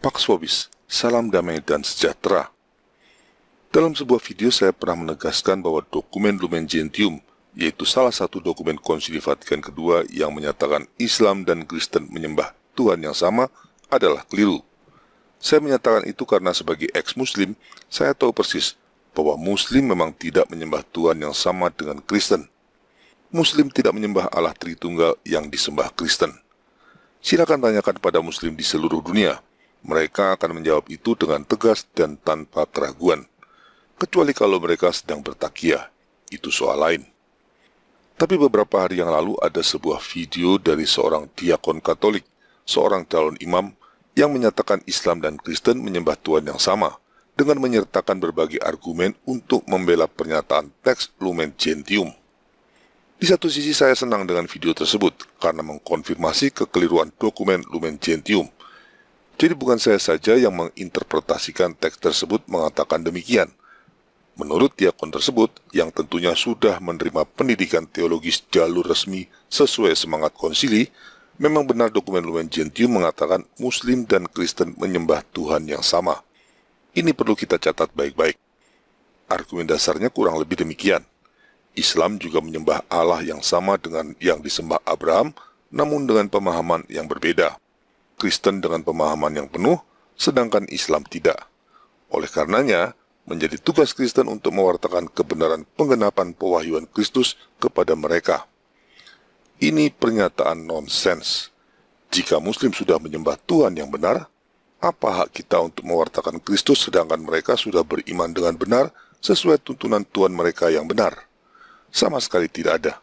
Pax Vobis, salam damai dan sejahtera. Dalam sebuah video saya pernah menegaskan bahwa dokumen Lumen Gentium, yaitu salah satu dokumen Konsili Vatikan II yang menyatakan Islam dan Kristen menyembah Tuhan yang sama, adalah keliru. Saya menyatakan itu karena sebagai ex-Muslim, saya tahu persis bahwa Muslim memang tidak menyembah Tuhan yang sama dengan Kristen. Muslim tidak menyembah Allah Tritunggal yang disembah Kristen. Silakan tanyakan pada Muslim di seluruh dunia. Mereka akan menjawab itu dengan tegas dan tanpa keraguan. Kecuali kalau mereka sedang bertakiah, itu soal lain. Tapi beberapa hari yang lalu ada sebuah video dari seorang diakon Katolik, seorang calon imam, yang menyatakan Islam dan Kristen menyembah Tuhan yang sama, dengan menyertakan berbagai argumen untuk membela pernyataan teks Lumen Gentium. Di satu sisi saya senang dengan video tersebut, karena mengkonfirmasi kekeliruan dokumen Lumen Gentium. Jadi bukan saya saja yang menginterpretasikan teks tersebut mengatakan demikian. Menurut diakon tersebut, yang tentunya sudah menerima pendidikan teologis jalur resmi sesuai semangat konsili, memang benar dokumen Lumen Gentium mengatakan Muslim dan Kristen menyembah Tuhan yang sama. Ini perlu kita catat baik-baik. Argumen dasarnya kurang lebih demikian. Islam juga menyembah Allah yang sama dengan yang disembah Abraham, namun dengan pemahaman yang berbeda. Kristen dengan pemahaman yang penuh, sedangkan Islam tidak. Oleh karenanya, menjadi tugas Kristen untuk mewartakan kebenaran penggenapan pewahyuan Kristus kepada mereka. Ini pernyataan nonsens. Jika Muslim sudah menyembah Tuhan yang benar, apa hak kita untuk mewartakan Kristus sedangkan mereka sudah beriman dengan benar sesuai tuntunan Tuhan mereka yang benar? Sama sekali tidak ada.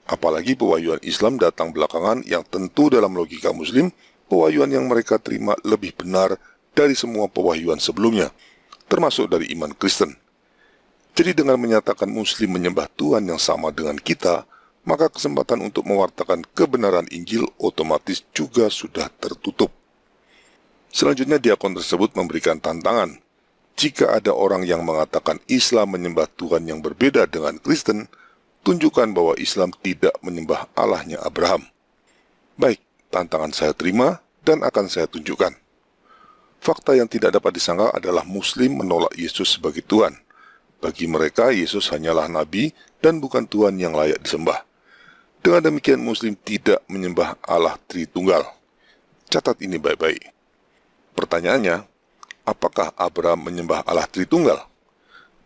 Apalagi pewahyuan Islam datang belakangan yang tentu dalam logika Muslim, pewahyuan yang mereka terima lebih benar dari semua pewahyuan sebelumnya, termasuk dari iman Kristen. Jadi dengan menyatakan Muslim menyembah Tuhan yang sama dengan kita, maka kesempatan untuk mewartakan kebenaran Injil otomatis juga sudah tertutup. Selanjutnya diakon tersebut memberikan tantangan. Jika ada orang yang mengatakan Islam menyembah Tuhan yang berbeda dengan Kristen, tunjukkan bahwa Islam tidak menyembah Allahnya Abraham. Baik, tantangan saya terima dan akan saya tunjukkan. Fakta yang tidak dapat disangkal adalah Muslim menolak Yesus sebagai Tuhan. Bagi mereka, Yesus hanyalah Nabi dan bukan Tuhan yang layak disembah. Dengan demikian, Muslim tidak menyembah Allah Tritunggal. Catat ini baik-baik. Pertanyaannya, apakah Abraham menyembah Allah Tritunggal?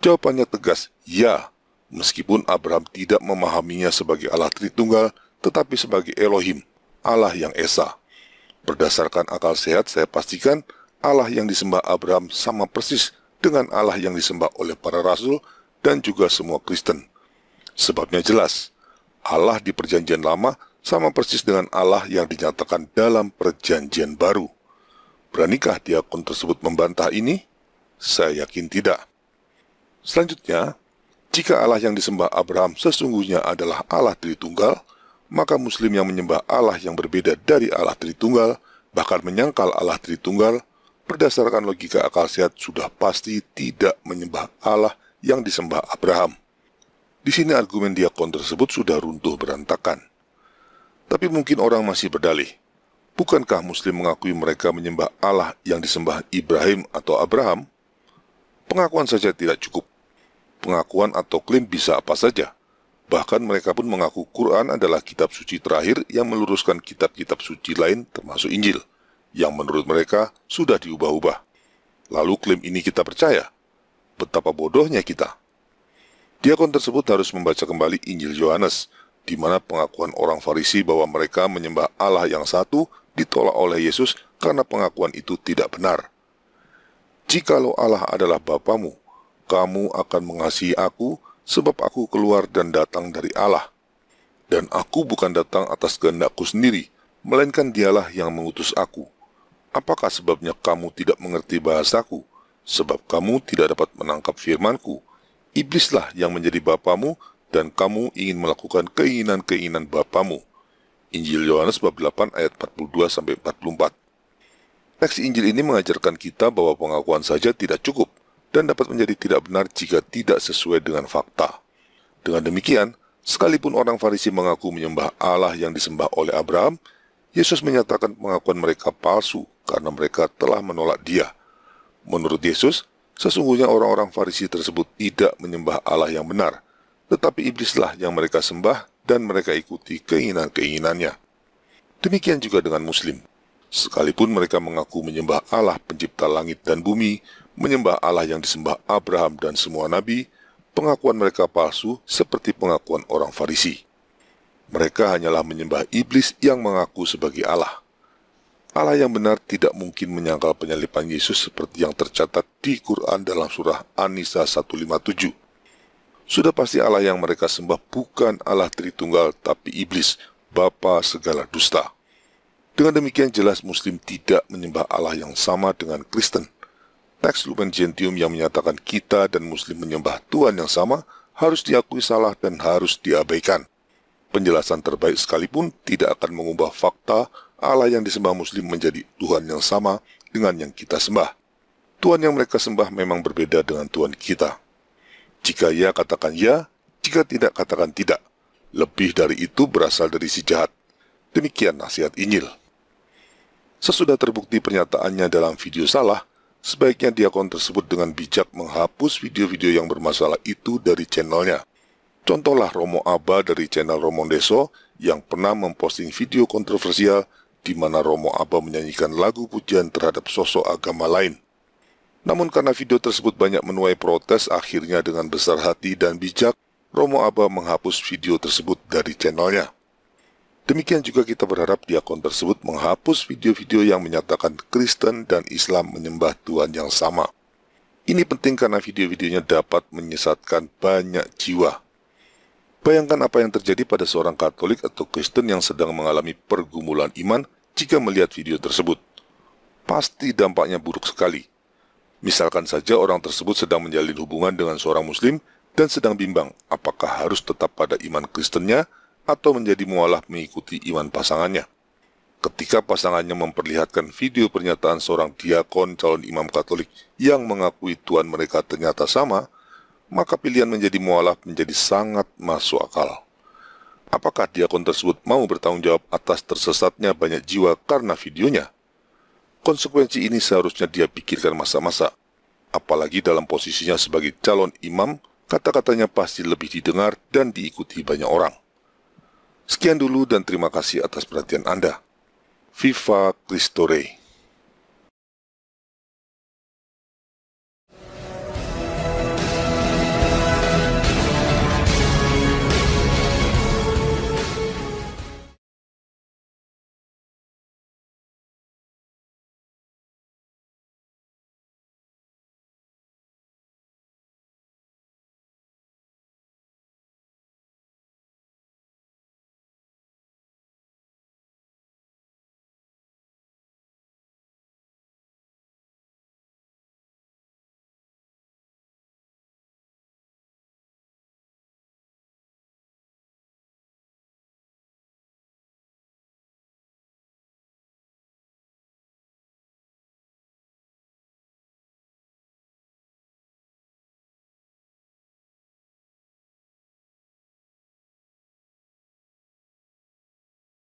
Jawabannya tegas, ya, meskipun Abraham tidak memahaminya sebagai Allah Tritunggal, tetapi sebagai Elohim, Allah yang Esa. Berdasarkan akal sehat, saya pastikan Allah yang disembah Abraham sama persis dengan Allah yang disembah oleh para rasul dan juga semua Kristen. Sebabnya jelas, Allah di Perjanjian Lama sama persis dengan Allah yang dinyatakan dalam Perjanjian Baru. Beranikah diakon tersebut membantah ini? Saya yakin tidak. Selanjutnya, jika Allah yang disembah Abraham sesungguhnya adalah Allah Tritunggal, maka Muslim yang menyembah Allah yang berbeda dari Allah Tritunggal, bahkan menyangkal Allah Tritunggal, berdasarkan logika akal sehat sudah pasti tidak menyembah Allah yang disembah Abraham. Di sini argumen diakon tersebut sudah runtuh berantakan. Tapi mungkin orang masih berdalih, bukankah Muslim mengakui mereka menyembah Allah yang disembah Ibrahim atau Abraham? Pengakuan saja tidak cukup. Pengakuan atau klaim bisa apa saja. Bahkan mereka pun mengaku Quran adalah kitab suci terakhir yang meluruskan kitab-kitab suci lain termasuk Injil, yang menurut mereka sudah diubah-ubah. Lalu klaim ini kita percaya? Betapa bodohnya kita. Diakon tersebut harus membaca kembali Injil Yohanes, di mana pengakuan orang Farisi bahwa mereka menyembah Allah yang satu ditolak oleh Yesus karena pengakuan itu tidak benar. Jikalau Allah adalah Bapamu, kamu akan mengasihi aku, sebab aku keluar dan datang dari Allah. Dan aku bukan datang atas kehendakku sendiri, melainkan dialah yang mengutus aku. Apakah sebabnya kamu tidak mengerti bahasaku? Sebab kamu tidak dapat menangkap firmanku. Iblislah yang menjadi bapamu, dan kamu ingin melakukan keinginan-keinginan bapamu. Injil Yohanes bab 8 ayat 42-44. Teks Injil ini mengajarkan kita bahwa pengakuan saja tidak cukup, dan dapat menjadi tidak benar jika tidak sesuai dengan fakta. Dengan demikian, sekalipun orang Farisi mengaku menyembah Allah yang disembah oleh Abraham, Yesus menyatakan pengakuan mereka palsu karena mereka telah menolak Dia. Menurut Yesus, sesungguhnya orang-orang Farisi tersebut tidak menyembah Allah yang benar, tetapi iblislah yang mereka sembah dan mereka ikuti keinginan-keinginannya. Demikian juga dengan Muslim. Sekalipun mereka mengaku menyembah Allah pencipta langit dan bumi, menyembah Allah yang disembah Abraham dan semua nabi, pengakuan mereka palsu seperti pengakuan orang Farisi. Mereka hanyalah menyembah iblis yang mengaku sebagai Allah. Allah yang benar tidak mungkin menyangkal penyaliban Yesus seperti yang tercatat di Quran dalam surah An-Nisa 157. Sudah pasti Allah yang mereka sembah bukan Allah Tritunggal, tapi iblis, bapa segala dusta. Dengan demikian jelas Muslim tidak menyembah Allah yang sama dengan Kristen. Teks Lumen Gentium yang menyatakan kita dan Muslim menyembah Tuhan yang sama harus diakui salah dan harus diabaikan. Penjelasan terbaik sekalipun tidak akan mengubah fakta Allah yang disembah Muslim menjadi Tuhan yang sama dengan yang kita sembah. Tuhan yang mereka sembah memang berbeda dengan Tuhan kita. Jika ya, katakan ya. Jika tidak, katakan tidak. Lebih dari itu berasal dari si jahat. Demikian nasihat Injil. Sesudah terbukti pernyataannya dalam video salah, sebaiknya diakon tersebut dengan bijak menghapus video-video yang bermasalah itu dari channelnya. Contohlah Romo Aba dari channel Romondeso yang pernah memposting video kontroversial di mana Romo Aba menyanyikan lagu pujian terhadap sosok agama lain. Namun karena video tersebut banyak menuai protes, akhirnya dengan besar hati dan bijak, Romo Aba menghapus video tersebut dari channelnya. Demikian juga kita berharap diakon tersebut menghapus video-video yang menyatakan Kristen dan Islam menyembah Tuhan yang sama. Ini penting karena video-videonya dapat menyesatkan banyak jiwa. Bayangkan apa yang terjadi pada seorang Katolik atau Kristen yang sedang mengalami pergumulan iman jika melihat video tersebut. Pasti dampaknya buruk sekali. Misalkan saja orang tersebut sedang menjalin hubungan dengan seorang Muslim dan sedang bimbang apakah harus tetap pada iman Kristennya atau menjadi mualaf mengikuti iman pasangannya. Ketika pasangannya memperlihatkan video pernyataan seorang diakon calon imam Katolik yang mengakui Tuhan mereka ternyata sama, maka pilihan menjadi mualaf menjadi sangat masuk akal. Apakah diakon tersebut mau bertanggung jawab atas tersesatnya banyak jiwa karena videonya? Konsekuensi ini seharusnya dia pikirkan masa-masa. Apalagi dalam posisinya sebagai calon imam, kata-katanya pasti lebih didengar dan diikuti banyak orang. Sekian dulu dan terima kasih atas perhatian Anda. Viva Cristo Rey.